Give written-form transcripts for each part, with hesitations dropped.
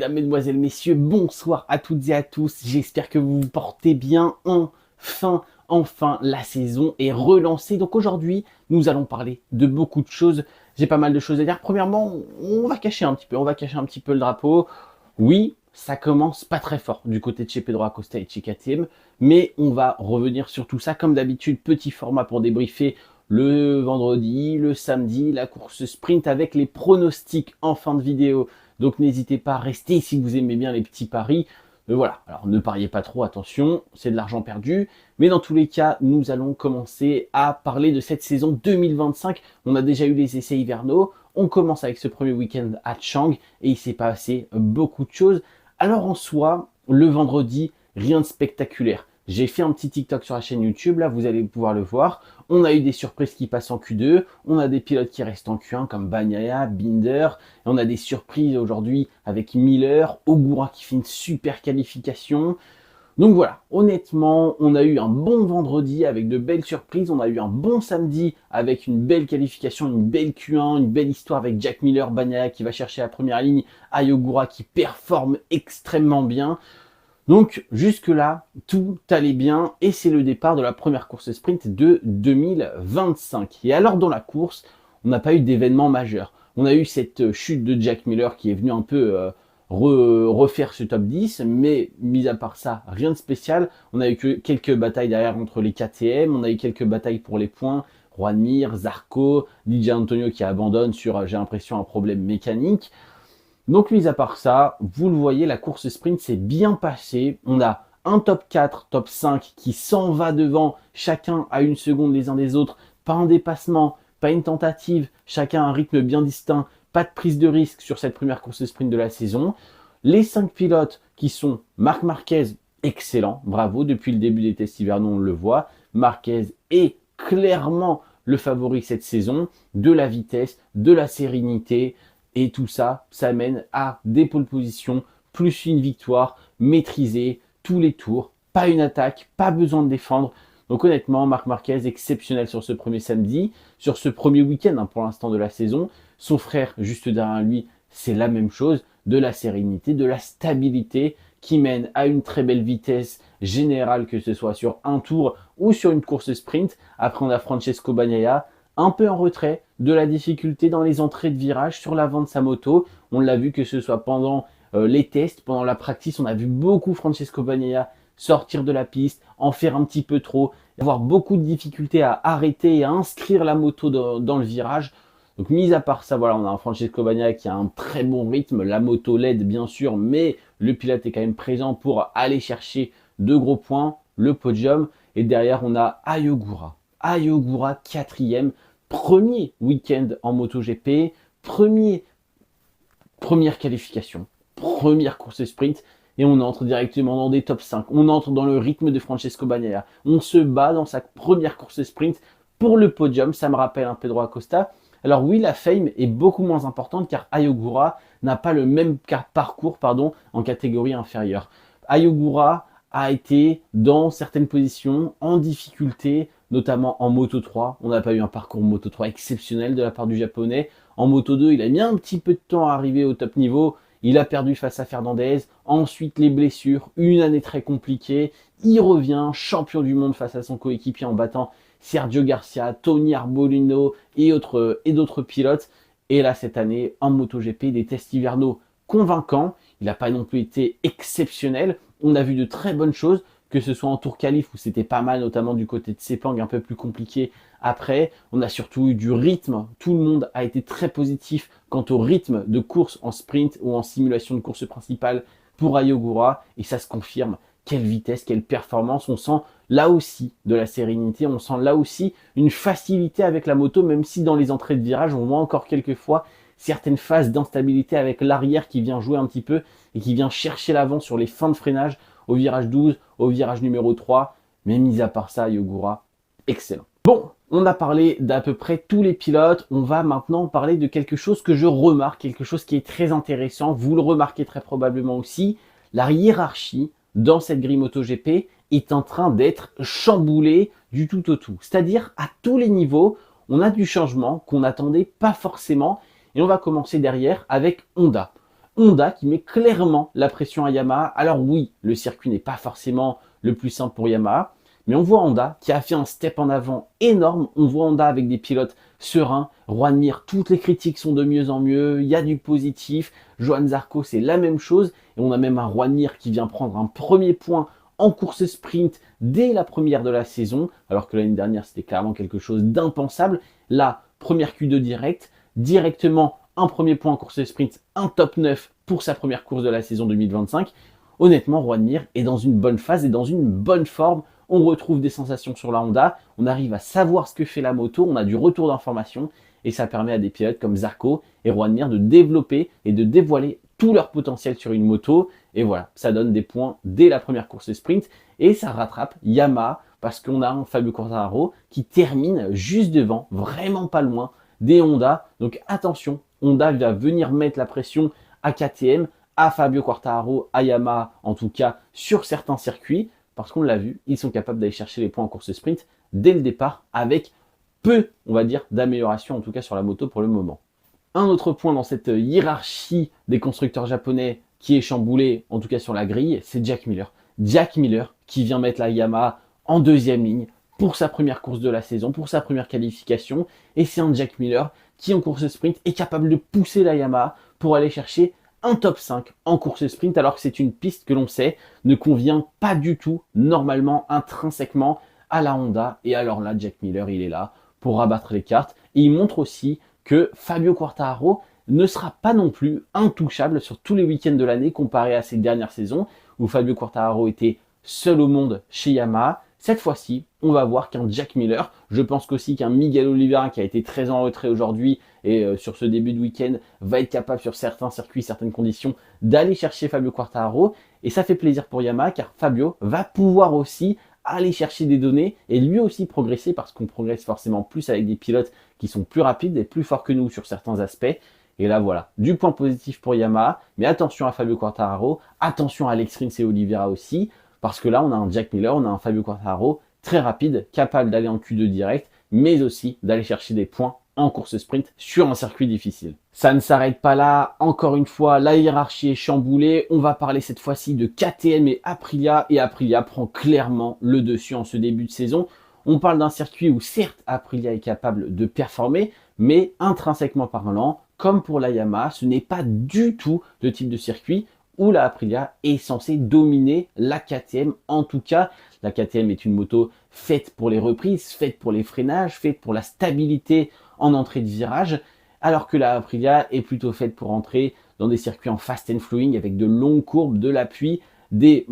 Mesdames, Mesdemoiselles, Messieurs, bonsoir à toutes et à tous. J'espère que vous vous portez bien. Enfin, la saison est relancée. Donc aujourd'hui, nous allons parler de beaucoup de choses. J'ai pas mal de choses à dire. Premièrement, on va cacher un petit peu le drapeau. Oui, ça commence pas très fort du côté de chez Pedro Acosta et de chez KTM, mais on va revenir sur tout ça. Comme d'habitude, petit format pour débriefer le vendredi, le samedi, la course sprint avec les pronostics en fin de vidéo. Donc n'hésitez pas à rester si vous aimez bien les petits paris. Voilà, alors ne pariez pas trop, attention, c'est de l'argent perdu. Mais dans tous les cas, nous allons commencer à parler de cette saison 2025. On a déjà eu les essais hivernaux. On commence avec ce premier week-end à Chang et il s'est passé beaucoup de choses. Alors en soi, le vendredi, rien de spectaculaire. J'ai fait un petit TikTok sur la chaîne YouTube, là vous allez pouvoir le voir. On a eu des surprises qui passent en Q2, on a des pilotes qui restent en Q1 comme Bagnaia, Binder, et on a des surprises aujourd'hui avec Miller, Ogura qui fait une super qualification. Donc voilà, honnêtement, on a eu un bon vendredi avec de belles surprises, on a eu un bon samedi avec une belle qualification, une belle Q1, une belle histoire avec Jack Miller, Bagnaia qui va chercher la première ligne, Ogura qui performe extrêmement bien. Donc jusque-là, tout allait bien et c'est le départ de la première course sprint de 2025. Et alors dans la course, on n'a pas eu d'événement majeur. On a eu cette chute de Jack Miller qui est venu un peu refaire ce top 10, mais mis à part ça, rien de spécial. On a eu que quelques batailles derrière entre les KTM, on a eu quelques batailles pour les points. Juan Mir, Zarco, DJ Antonio qui abandonne sur, j'ai l'impression, un problème mécanique. Donc, mis à part ça, vous le voyez, la course sprint s'est bien passée. On a un top 4, top 5 qui s'en va devant, chacun à une seconde les uns des autres, pas un dépassement, pas une tentative, chacun à un rythme bien distinct, pas de prise de risque sur cette première course sprint de la saison. Les 5 pilotes qui sont Marc Marquez, excellent, bravo, depuis le début des tests hivernaux on le voit, Marquez est clairement le favori cette saison, de la vitesse, de la sérénité, et tout ça, ça mène à des pole positions, plus une victoire, maîtrisée, tous les tours, pas une attaque, pas besoin de défendre. Donc honnêtement, Marc Marquez exceptionnel sur ce premier samedi, sur ce premier week-end pour l'instant de la saison. Son frère juste derrière lui, c'est la même chose, de la sérénité, de la stabilité qui mène à une très belle vitesse générale, que ce soit sur un tour ou sur une course sprint. Après, on a Francesco Bagnaia, un peu en retrait, de la difficulté dans les entrées de virage sur l'avant de sa moto. On l'a vu que ce soit pendant les tests, pendant la practice, on a vu beaucoup Francesco Bagnaia sortir de la piste, en faire un petit peu trop, avoir beaucoup de difficultés à arrêter et à inscrire la moto dans le virage. Donc mis à part ça, voilà, on a un Francesco Bagnaia qui a un très bon rythme, la moto l'aide bien sûr, mais le pilote est quand même présent pour aller chercher de gros points, le podium. Et derrière, on a Ogura. Ogura, quatrième, premier week-end en MotoGP, première qualification, première course sprint, et on entre directement dans des top 5. On entre dans le rythme de Francesco Bagnaia. On se bat dans sa première course sprint pour le podium. Ça me rappelle un Pedro Acosta. Alors oui, la fame est beaucoup moins importante car Ogura n'a pas le même parcours en catégorie inférieure. Ogura a été dans certaines positions en difficulté, notamment en Moto 3. On n'a pas eu un parcours Moto 3 exceptionnel de la part du japonais. En Moto 2, il a mis un petit peu de temps à arriver au top niveau. Il a perdu face à Fernandez. Ensuite, les blessures, une année très compliquée. Il revient champion du monde face à son coéquipier en battant Sergio Garcia, Tony Arbolino et d'autres pilotes. Et là, cette année, en MotoGP, des tests hivernaux convaincants. Il n'a pas non plus été exceptionnel. On a vu de très bonnes choses, que ce soit en tour qualif où c'était pas mal, notamment du côté de Sepang, un peu plus compliqué après. On a surtout eu du rythme. Tout le monde a été très positif quant au rythme de course en sprint ou en simulation de course principale pour Ogura. Et ça se confirme. Quelle vitesse, quelle performance. On sent là aussi de la sérénité. On sent là aussi une facilité avec la moto, même si dans les entrées de virage, on voit encore quelques fois certaines phases d'instabilité avec l'arrière qui vient jouer un petit peu et qui vient chercher l'avant sur les fins de freinage au virage 12, au virage numéro 3. Mais mis à part ça, Ogura, excellent. Bon, on a parlé d'à peu près tous les pilotes. On va maintenant parler de quelque chose que je remarque, quelque chose qui est très intéressant. Vous le remarquez très probablement aussi. La hiérarchie dans cette grille MotoGP est en train d'être chamboulée du tout au tout. C'est-à-dire à tous les niveaux, on a du changement qu'on n'attendait pas forcément. Et on va commencer derrière avec Honda. Honda qui met clairement la pression à Yamaha. Alors oui, le circuit n'est pas forcément le plus simple pour Yamaha, mais on voit Honda qui a fait un step en avant énorme. On voit Honda avec des pilotes sereins. Juan Mir, toutes les critiques sont de mieux en mieux. Il y a du positif. Johann Zarco, c'est la même chose. Et on a même un Juan Mir qui vient prendre un premier point en course sprint dès la première de la saison, alors que l'année dernière, c'était clairement quelque chose d'impensable. Là, première Q2 directement un premier point en course sprint, un top 9 pour sa première course de la saison 2025. Honnêtement, Juan Mir est dans une bonne phase et dans une bonne forme. On retrouve des sensations sur la Honda, on arrive à savoir ce que fait la moto, on a du retour d'information et ça permet à des pilotes comme Zarco et Juan Mir de développer et de dévoiler tout leur potentiel sur une moto. Et voilà, ça donne des points dès la première course sprint et ça rattrape Yamaha parce qu'on a un Fabio Quartararo qui termine juste devant, vraiment pas loin des Honda. Donc attention, Honda va venir mettre la pression à KTM, à Fabio Quartararo, à Yamaha en tout cas sur certains circuits. Parce qu'on l'a vu, ils sont capables d'aller chercher les points en course sprint dès le départ avec peu, on va dire, d'amélioration en tout cas sur la moto pour le moment. Un autre point dans cette hiérarchie des constructeurs japonais qui est chamboulé, en tout cas sur la grille, c'est Jack Miller. Jack Miller qui vient mettre la Yamaha en deuxième ligne pour sa première course de la saison, pour sa première qualification. Et c'est un Jack Miller qui en course sprint est capable de pousser la Yamaha pour aller chercher un top 5 en course sprint, alors que c'est une piste que l'on sait ne convient pas du tout, normalement, intrinsèquement, à la Honda. Et alors là, Jack Miller, il est là pour rabattre les cartes. Et il montre aussi que Fabio Quartararo ne sera pas non plus intouchable sur tous les week-ends de l'année comparé à ces dernières saisons où Fabio Quartararo était seul au monde chez Yamaha. Cette fois-ci, on va voir qu'un Jack Miller, je pense qu'aussi qu'un Miguel Oliveira qui a été très en retrait aujourd'hui et sur ce début de week-end va être capable sur certains circuits, certaines conditions d'aller chercher Fabio Quartararo. Et ça fait plaisir pour Yamaha car Fabio va pouvoir aussi aller chercher des données et lui aussi progresser parce qu'on progresse forcément plus avec des pilotes qui sont plus rapides et plus forts que nous sur certains aspects. Et là voilà, du point positif pour Yamaha, mais attention à Fabio Quartararo, attention à Alex Rins et Oliveira aussi. Parce que là, on a un Jack Miller, on a un Fabio Quartararo très rapide, capable d'aller en Q2 direct, mais aussi d'aller chercher des points en course sprint sur un circuit difficile. Ça ne s'arrête pas là, encore une fois, la hiérarchie est chamboulée. On va parler cette fois-ci de KTM et Aprilia prend clairement le dessus en ce début de saison. On parle d'un circuit où certes Aprilia est capable de performer, mais intrinsèquement parlant, comme pour la Yamaha, ce n'est pas du tout le type de circuit où la Aprilia est censée dominer la KTM. En tout cas, la KTM est une moto faite pour les reprises, faite pour les freinages, faite pour la stabilité en entrée de virage, alors que la Aprilia est plutôt faite pour entrer dans des circuits en fast and flowing avec de longues courbes, de l'appui, des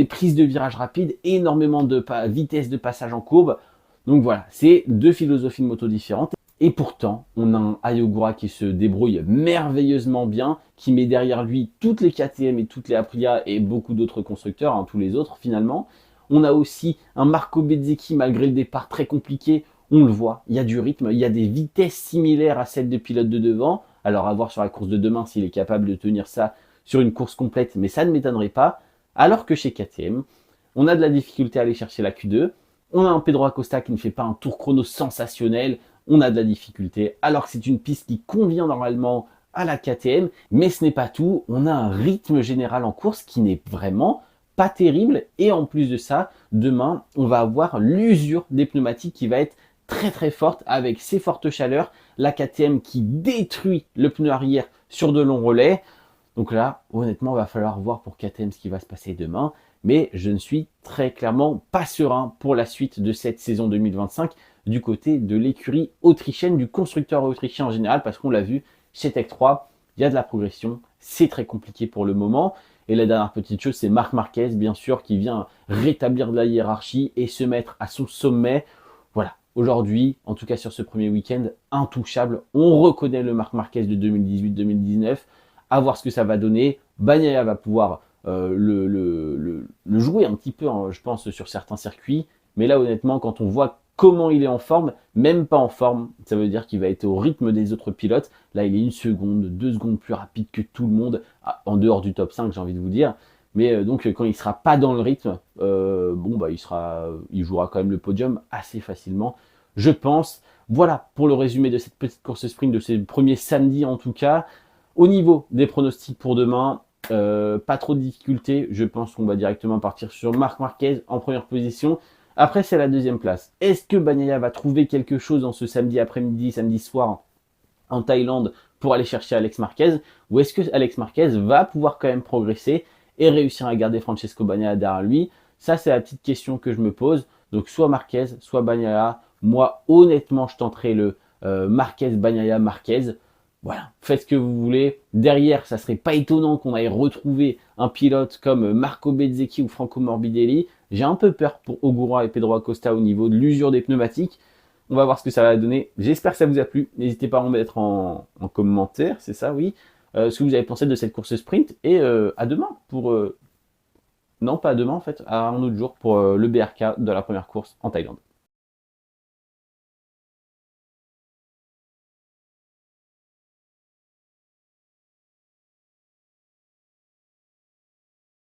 prises de virage rapides, énormément de vitesse de passage en courbe. Donc voilà, c'est deux philosophies de moto différentes. Et pourtant, on a un Ayogura qui se débrouille merveilleusement bien, qui met derrière lui toutes les KTM et toutes les Aprilia et beaucoup d'autres constructeurs, hein, tous les autres finalement. On a aussi un Marco Bezzecchi, malgré le départ très compliqué, on le voit, il y a du rythme, il y a des vitesses similaires à celles des pilotes de devant. Alors à voir sur la course de demain s'il est capable de tenir ça sur une course complète, mais ça ne m'étonnerait pas. Alors que chez KTM, on a de la difficulté à aller chercher la Q2, on a un Pedro Acosta qui ne fait pas un tour chrono sensationnel, on a de la difficulté, alors que c'est une piste qui convient normalement à la KTM, mais ce n'est pas tout, on a un rythme général en course qui n'est vraiment pas terrible, et en plus de ça, demain, on va avoir l'usure des pneumatiques qui va être très très forte avec ces fortes chaleurs, la KTM qui détruit le pneu arrière sur de longs relais. Donc là, honnêtement, il va falloir voir pour KTM ce qui va se passer demain, mais je ne suis très clairement pas serein pour la suite de cette saison 2025 du côté de l'écurie autrichienne, du constructeur autrichien en général, parce qu'on l'a vu chez Tech 3, il y a de la progression, c'est très compliqué pour le moment. Et la dernière petite chose, c'est Marc Marquez, bien sûr, qui vient rétablir de la hiérarchie et se mettre à son sommet. Voilà, aujourd'hui, en tout cas sur ce premier week-end, intouchable. On reconnaît le Marc Marquez de 2018-2019. À voir ce que ça va donner. Bagnaia va pouvoir le jouer un petit peu, hein, je pense, sur certains circuits. Mais là, honnêtement, quand on voit comment il est en forme, même pas en forme, ça veut dire qu'il va être au rythme des autres pilotes. Là, il est 1 seconde, 2 secondes plus rapide que tout le monde, en dehors du top 5, j'ai envie de vous dire. Mais donc, quand il sera pas dans le rythme, il jouera quand même le podium assez facilement, je pense. Voilà pour le résumé de cette petite course sprint de ces premiers samedis en tout cas. Au niveau des pronostics pour demain, pas trop de difficultés. Je pense qu'on va directement partir sur Marc Marquez en première position. Après, c'est la deuxième place. Est-ce que Bagnaia va trouver quelque chose en ce samedi après-midi, samedi soir en Thaïlande pour aller chercher Alex Marquez? Ou est-ce que Alex Marquez va pouvoir quand même progresser et réussir à garder Francesco Bagnaia derrière lui? Ça, c'est la petite question que je me pose. Donc, soit Marquez, soit Bagnaia. Moi, honnêtement, je tenterai le Marquez, Bagnaia, Marquez. Voilà, faites ce que vous voulez. Derrière, ça serait pas étonnant qu'on aille retrouver un pilote comme Marco Bezzecchi ou Franco Morbidelli. J'ai un peu peur pour Ogura et Pedro Acosta au niveau de l'usure des pneumatiques. On va voir ce que ça va donner. J'espère que ça vous a plu. N'hésitez pas à en mettre en commentaire, c'est ça, oui. Ce que vous avez pensé de cette course sprint. Et à demain pour... non, pas à demain en fait, à un autre jour pour le BRK de la première course en Thaïlande.